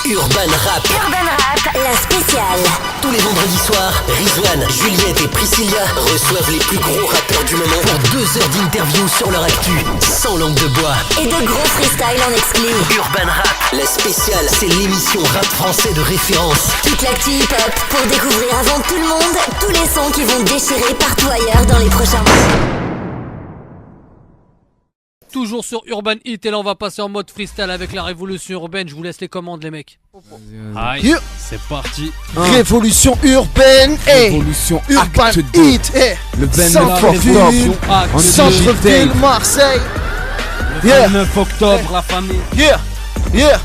Urban Rap. Urban Rap, la spéciale. Tous les vendredis soirs, Rizwan, Juliette et Priscilla reçoivent les plus gros rappeurs du moment pour 2 heures d'interview sur leur actu, sans langue de bois. Et de gros freestyles en exclu. Urban Rap, la spéciale, c'est l'émission rap français de référence. Toute l'actu hip-hop pour découvrir avant tout le monde tous les sons qui vont déchirer partout ailleurs dans les prochains mois. Toujours sur Urban Hit et là on va passer en mode freestyle avec la révolution urbaine. Je vous laisse les commandes les mecs. Aïe, c'est parti. Révolution urbaine, Révolution Urban acte Hit, le Centre-ville, Centre-ville, Marseille. Le 29 octobre, la famille. Yeah.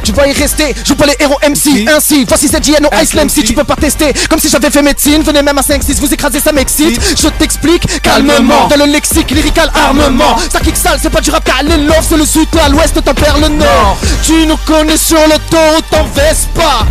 Tu vas y rester, joue pas les héros MC. Ainsi, voici cette JNO Ice MC. Tu peux pas tester, comme si j'avais fait médecine. Venez même à 5-6, vous écrasez, ça m'excite. Je t'explique calmement, dans le lexique, lyrical armement. Ça kick sale, c'est pas du rap car les love. C'est le sud, à l'ouest, t'en perds le nord. Tu nous connais sur l'autoroute en Vespa.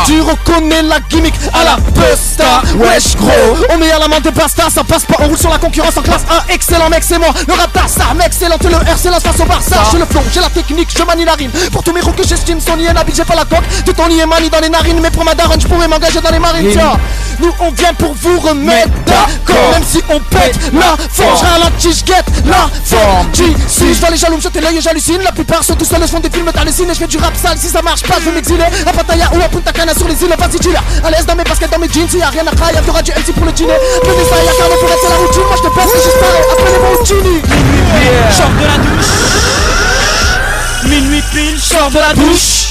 Tu reconnais la gimmick à la Busta. Wesh gros, on met à la main des pastas. Ça passe pas, on roule sur la concurrence en classe 1. Excellent mec, c'est moi, le rap d'Arsar. Mec, excellent, le RC lance face au Barça. J'ai le flow, j'ai la technique, je manie la rime. Pour tous mes roues que j'estime sont niais, n'habite, j'ai pas la coque. Tout en y est manie dans les narines. Mais pour ma daronne, je pourrais m'engager dans les marines. Tiens, nous on vient pour vous remettre d'accord. Même si on pète la forme, je ralentis, je guette la forme. Si je vois les jaloux me jeter l'œil et j'hallucine. La plupart sont tout seuls, font des films d'hallucine. Et je fais du rap sale, si ça marche pas, je vais m'exiler. À Pattaya ou à Punta Cana sur les îles. Vas-y, tu l'as à l'aise dans mes baskets, dans mes jeans. S'il y a rien à crailler, y'aura du MC pour le dîner. Le dessin, y'a carrément pour être, c'est la routine. Moi je te passe et j'espère. Appelez-moi Houdini. Sors de la douche. Minuit pile, sors de la douche.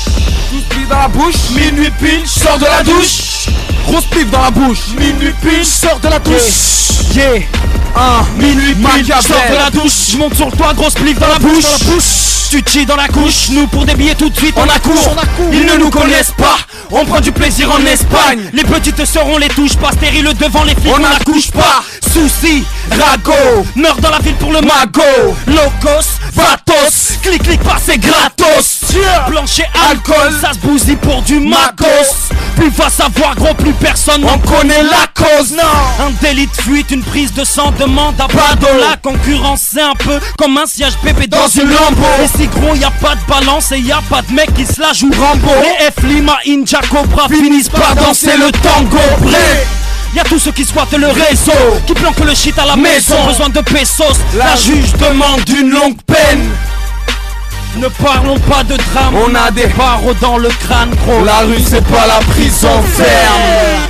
Grosse pif dans la bouche. Minuit pile, sors de la douche. Grosse pif dans la bouche. Minuit pile, Sors de la douche. minuit pile, sors de la douche. Je monte sur le toit, grosse plif dans la bouche. Tu te chies dans la couche, nous pour des billets tout de suite on accourt. Ils ne nous connaissent pas, on prend du plaisir en Espagne. Les petites sœurs on les touche pas, stérile devant les flics on la couche pas. Souci, ragot, meurt dans la ville pour le magot. Locos, vatos, clic pas c'est gratos. Plancher, alcool, ça se bousille pour du macos. Plus va savoir gros, plus personne n'en connaît la cause. Non. Un délit de fuite, une prise de sang demande à Bado. La concurrence c'est un peu comme un siège bébé dans une Lambo. Et si gros y a pas de balance et y a pas de mec qui se la joue Rambo. Les F Lima, Inja, Cobra finissent par danser le tango. Bref, y'a tous ceux qui squattent le réseau, qui planquent le shit à la maison. Besoin de pesos, la juge demande une longue peine. Ne parlons pas de drame, on a des barreaux dans le crâne gros. La rue c'est pas la prison ferme.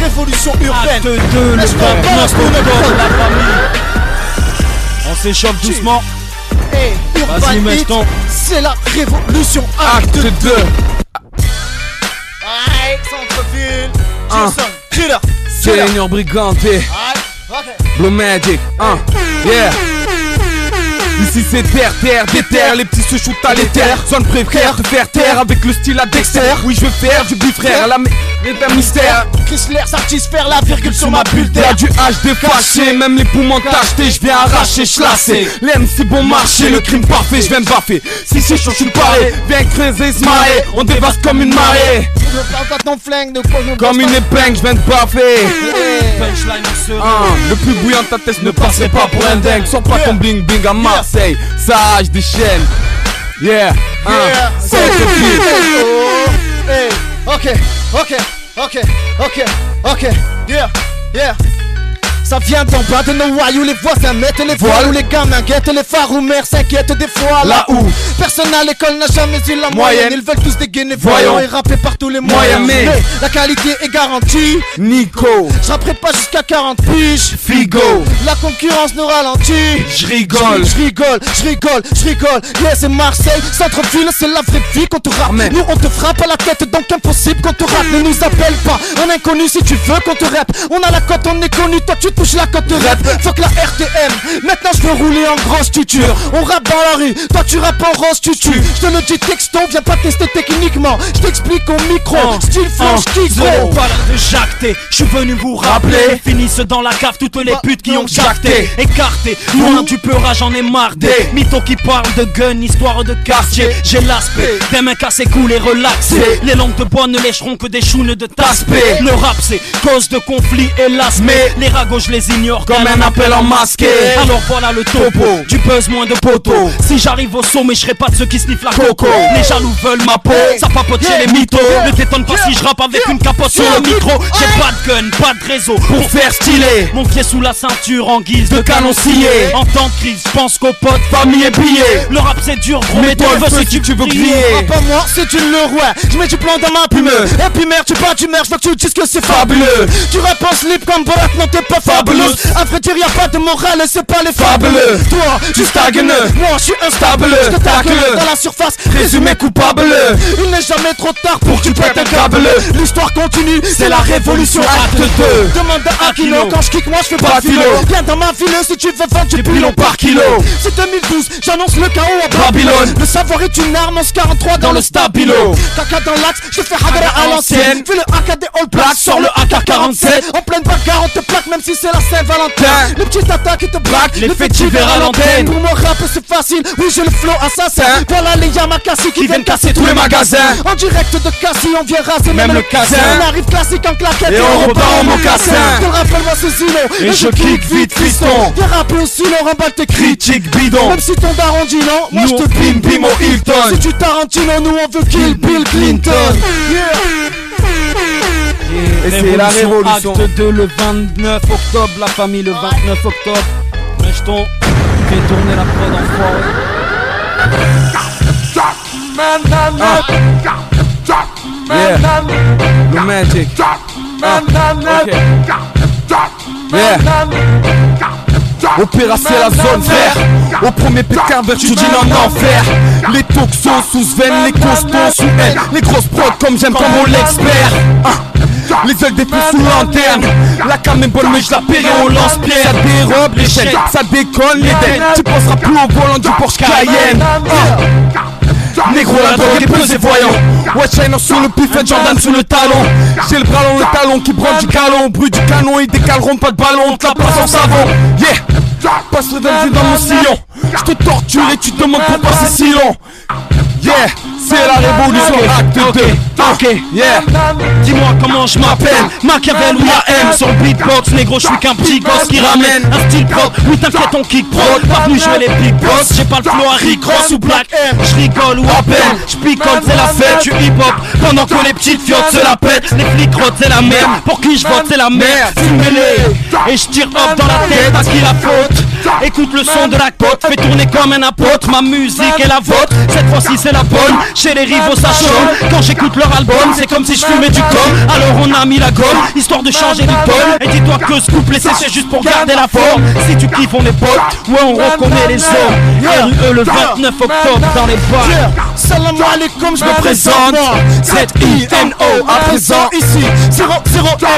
Révolution urbaine. Acte 2, le 29 octobre, la famille. On s'échauffe doucement. Vas-y, Urban Hit, ton. c'est la révolution. Acte 2. Aïe, Centre-ville, Jason, Killer. Seigneur Briganté. Blue Magic. Yeah. Ici c'est terre, déterre, les petits se shootent à l'éther. Zone préfère te faire taire avec le style à Dexter. Oui je veux faire du bif frère, la d'un mystère. Chrysler satisfaire la virgule sur ma bulle Y'a d'air. du HD fâché, même les poumons tachetés. Je viens arracher, chlassé. Les MC bon marché, le crime parfait, je viens me baffer. Si c'est chaud, je suis paré. Viens creuser, se marrer. On dévaste comme une marée. Pas ton flingue de Comme une épingle, je viens de baffer. Punchline on se Le plus bouillant de ta tête ne passerait pas pour un dingue. Sors pas ton bling bling à Marseille. Sage des chaînes. Yeah. C'est le Ok, yeah. Ça vient d'en bas de nos voyous, les voisins mettent les voiles. Où les gamins guettent, les phares ou mères s'inquiètent des fois. Là où personne à l'école n'a jamais eu la moyenne. Ils veulent tous dégainer voyons et rapper par tous les moyens. Mais la qualité est garantie. Nico. Je rapperai pas jusqu'à 40 piges. Figo. La concurrence nous ralentit. Je rigole. Yeah, c'est Marseille, centre-ville, c'est la vraie vie qu'on te rappe. Nous on te frappe à la tête, donc impossible qu'on te rate. Ne nous appelle pas un inconnu si tu veux qu'on te rappe. On a la cote, on est connu, toi tu touches la cote de rap. Fuck la RTM, maintenant je veux rouler en grosse tuture. On rappe dans la rue, toi tu rappes en rose tutu. Je te le dis texto, viens pas tester techniquement. Je t'explique au micro, style flanche kick gros. Pas là de jacter, je suis venu vous rappeler. Finissent dans la cave toutes les putes qui ont jacté. Écarté, loin du peurage, j'en ai marre des mythos qui parlent de gun, histoire de quartier. J'ai l'aspect des mecs assez cool et relaxés. Les langues de bois ne lécheront que des chounes de taspé. Le rap c'est cause de conflit hélas. Mais les ragots je les ignore comme un appel en masqué. Alors voilà le topo, du buzz moins de poteaux. Si j'arrive au sommet, je serai pas de ceux qui sniffent la coco. Les jaloux veulent ma peau, ça papote chez les mythos. Ne t'étonne pas si je rappe avec une capote sur le micro. J'ai pas de gun, pas de réseau pour faire stylé. Mon pied sous la ceinture en guise de canon scié. En temps de crise, pense qu'aux potes, famille et billets. Le rap c'est dur, gros, mais toi le feu si tu veux griller. Pas moi, c'est une le roi. Je mets du plomb dans ma plume. Et puis merde, tu pas du merde, je veux que tu dises que c'est fabuleux. Tu réponds slip comme Borat, non t'es pas fabuleux. À vrai dire y'a pas de morale, c'est pas les fabuleux. Toi, tu stagnes, moi je suis instable. Je te tacle dans la surface, résumé coupable. Il n'est jamais trop tard pour que tu pètes un câble. L'histoire continue, c'est la révolution acte 2. Demande à Aquino, quand je kick moi je fais pas philo. Viens dans ma ville si tu veux vendre du pilon par kilo. C'est 2012, j'annonce le chaos à Babylone. Le savoir est une arme, 1143 dans le stabilo. Caca dans l'axe, je fais Hadra à l'ancienne. Fais le AK des All Blacks, sors le AK-47. En pleine bagarre on te plaque même si c'est la Saint-Valentin. Les petites attaques qui te braquent, les faits divers à l'antenne. Pour me rapper c'est facile, oui j'ai le flow assassin. Voilà les Yamakasi qui viennent casser tous les magasins. En direct de Cassis on vient raser même le casin. On arrive classique en claquette et on repart en mocassin. Rappelle-moi ce silo et je kick vite fiston. Viens rapper au silo, remballe tes critiques bidon. Même si ton daron dit non, moi je te bim bim au Hilton. Si tu Tarantino, nous on veut kill Bill Clinton. Et c'est la révolution. Acte 2 le 29 octobre, la famille le 29 octobre. Mèche-ton, fais tourner la prod en Yeah, Blue Magic. Okay. Yeah. Opéra c'est la zone vert. Au premier pétard vert je dis non enfer. Les toxos sous veine, les costauds sous haine. Les grosses prods comme j'aime comme on l'expert. Les ailes des feux sous lanterne. La cam est bonne mais je la paierai au lance-pierre. Ça dérobe les chaînes, ça décolle les dettes. Tu penseras plus au volant du Porsche Cayenne. Négro la drogue est pesée voyant. Ouais China sous le pif et Jordan sous le talon. J'ai le bras long, le talon qui prend du galon. Bruit du canon, ils décaleront pas de ballon. On te la passe en savon. Yeah. Passe le Velvet dans mon sillon. Je te torture et tu te demandes pour passer si long. Yeah, c'est la révolution. Acte 2. Ok, yeah. Dis-moi comment je m'appelle, Machiavel ou la M. Sur le beatbox, négro, je suis qu'un petit gosse qui ramène un style prod. Oui t'inquiète on kick prod, pas venu jouer les big boss. J'ai pas le flow à Rick Ross ou Black M. Je rigole ou à peine, je picole c'est la fête. Tu hip hop, pendant que les petites fiottes se la pètent. Les flics rôdent c'est la merde, pour qui je vote c'est la merde. Fumez-les, et je tire hop dans la tête, à qui la faute. Écoute le son de la côte, fais tourner comme un apôtre. Ma musique est la vôtre, cette fois-ci c'est la bonne. Chez les rivaux ça chôme, quand j'écoute leur album c'est comme si je fumais du com. Alors on a mis la gomme, histoire de changer l'icône. Et dis-toi que ce couplet c'est juste pour garder la forme. Si tu kiffes on est potes, ouais on reconnaît les hommes. RUE le 29 octobre dans les bars. Salam alaikum, je me présente. Z-I-N-O, à présent ici 00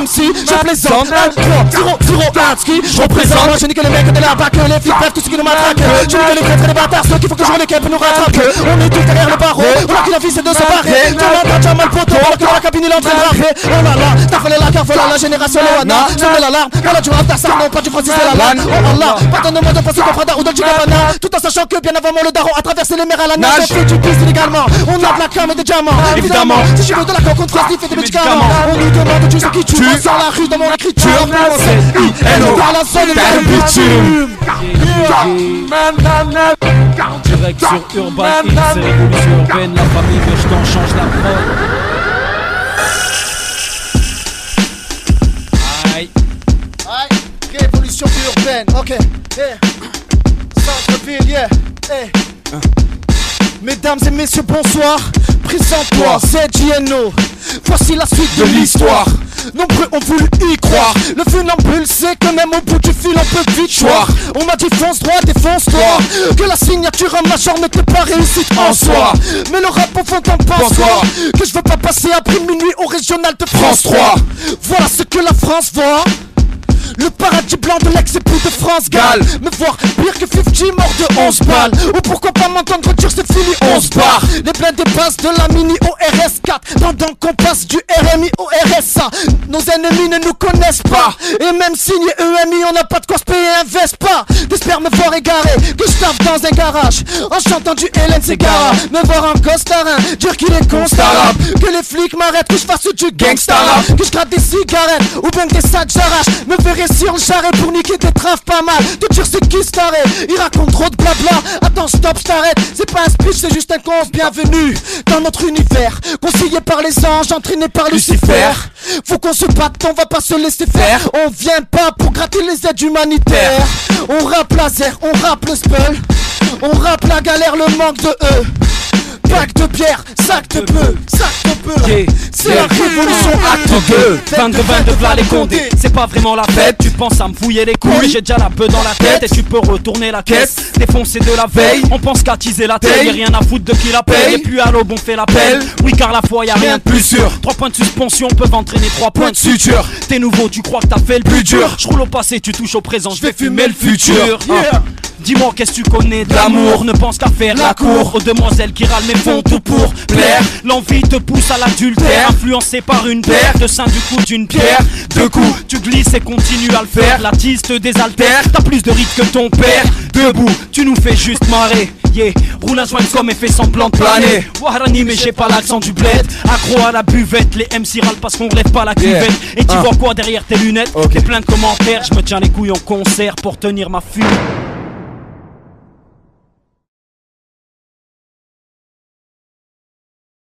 MC, je plaisante 1-3-0-0 ski, je représente. Moi je nique les mecs de la bac, les flics, bref tout ce qui nous matraque. Je nique les traîtres, les bâtards, ceux qui font toujours les capes nous rattrapent. On est tous derrière le barreau, on a qui la vie c'est de se barrer. Tout le monde a déjà mal poteau, alors que dans la cabine il est en train de rapper. Oh là là, t'as fallu la carte, voilà la génération Loana. Sonne l'alarme, voilà du rap d'Assar, non pas du Francis de la lane. Oh Allah, pardonne-moi de penser qu'on fera d'Arou, donc tu cabana. Tout en sachant que bien avant moi le daron a traversé les mers à la nage. On fait du piste illégalement, on a de la cam et des diamants. Évidemment, si je veux de la coke, on te fait des médicaments. On nous demande tu sais qui tu es sur la rue dans mon écriture. Z-I-N-O, dans la zone de bitume. En direct sur Urban X, c'est Révolution Urbaine, la famille que je t'en change la prod. Aïe. Aïe, révolution urbaine, ok. Centre-ville, yeah. Mesdames et messieurs, bonsoir. Présente-toi, ZJNO. Voici la suite de l'histoire. Nombreux ont voulu y croire. Le funambule sait que même au bout du fil on peut vite choir. On m'a dit fonce droit, défonce-toi. Que la signature en major n'était pas réussite en soi. Mais le rap au fond t'en penses quoi? Que je veux pas passer après minuit au régional de France 3. Voilà ce que la France voit. Le paradis blanc de l'ex-époux de France Gall. Me voir pire que 50 mort de 11 balles. Ou pourquoi pas m'entendre dire c'est fini 11 bars. Les blindés passent de la mini au RS4 pendant qu'on passe du RMI au RSA. Nos ennemis ne nous connaissent pas. Et même signé EMI on n'a pas de quoi se payer un Vespa. T'espères me voir égaré, que je tape dans un garage en chantant du Hélène Ségara. Me voir en costarin, dire qu'il est constarable. Que les flics m'arrêtent, que je fasse du gangsta rap. Que je gratte des cigarettes ou bien que des sacs j'arrache. Me verrai sur le charret pour niquer des traves pas mal. De dire c'est qui s'arrête, il raconte trop de blabla. Attends stop, j't'arrête, c'est pas un speech, c'est juste un con. Bienvenue dans notre univers, conseillé par les anges, entraîné par Lucifer. Faut qu'on se batte, on va pas se laisser faire. On vient pas pour gratter les aides humanitaires. On rappe laser, on rappe le spell. On rappe la galère, le manque de eux. Pack de bière, sac de bœuf, sac de bœuf. C'est la révolution acte 2. 22 v'là les condés. C'est pas vraiment la fête, tu penses à me fouiller les couilles. J'ai déjà la peur dans la tête et tu peux retourner la caisse. Défoncer de la veille, on pense qu'à teaser la tête. Y'a rien à foutre de qui la paye. Et puis à l'aube on fait l'appel. Oui car la foi y'a rien de plus sûr. 3 points de suspension peuvent entraîner 3 points de suture. T'es nouveau, tu crois que t'as fait le plus dur. Je roule au passé, tu touches au présent, je vais fumer le futur. Dis-moi qu'est-ce que tu connais de l'amour. Ne pense qu'à faire la cour aux demoiselles qui râlent mais font tout pour plaire. L'envie te pousse à l'adultère, influencé par une paire de seins du coup d'une pierre. 2 coups, tu glisses et continues à le faire. La tise te désaltère, t'as plus de rythme que ton père. Debout, tu nous fais juste marrer. Yeah, roule un joint comme et fais semblant de planer. Wahrani mais j'ai pas l'accent du bled. Accro à la buvette, les MC râlent parce qu'on relève pas la cuvette. Et tu vois quoi derrière tes lunettes? T'es plein de commentaires, je me tiens les couilles en concert pour tenir ma fume.